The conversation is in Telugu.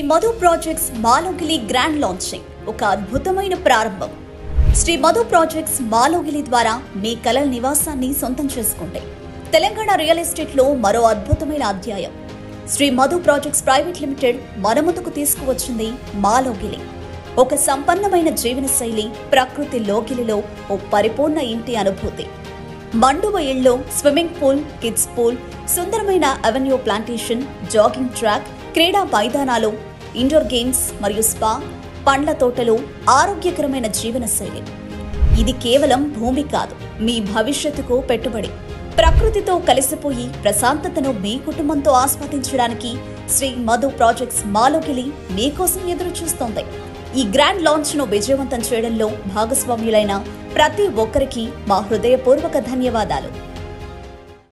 మధు ప్రాజెక్ట్స్ మాలోగిలి గ్రాండ్ లాంచింగ్ ఒక అద్భుతమైన ప్రారంభం. శ్రీ మధు ప్రాజెక్ట్స్ మాలోగిలి ద్వారా మీ కలల నివాసాన్ని సొంతం చేసుకోండి. తెలంగాణ రియల్ ఎస్టేట్ లో మరో అద్భుతమైన అధ్యాయం. Shri Madhu projects private limited మన ముందుకు తీసుకువచ్చింది మాలోగిలి. ఒక సంపన్నమైన జీవన శైలి, ప్రకృతి లోగిలిలో ఓ పరిపూర్ణ ఇంటి అనుభూతి. మండువ ఇళ్లలో స్విమ్మింగ్ పూల్, కిడ్స్ పూల్, సుందరమైన అవెన్యూ ప్లాంటేషన్, జాగింగ్ ట్రాక్, క్రీడా మైదానాలు, ఇండోర్ గేమ్స్ మరియు స్పా, పండ్ల తోటలు, ఆరోగ్యకరమైన జీవన శైలి. ఇది కేవలం భూమి కాదు, మీ భవిష్యత్తుకు పెట్టుబడి. ప్రకృతితో కలిసిపోయి ప్రశాంతతను మీ కుటుంబంతో ఆస్వాదించడానికి శ్రీ మధు ప్రాజెక్ట్స్ మాలోగిలి మీకోసం ఎదురు చూస్తోంది. ఈ గ్రాండ్ లాంచ్ ను విజయవంతం చేయడంలో భాగస్వామ్యులైన ప్రతి ఒక్కరికి మా హృదయపూర్వక ధన్యవాదాలు.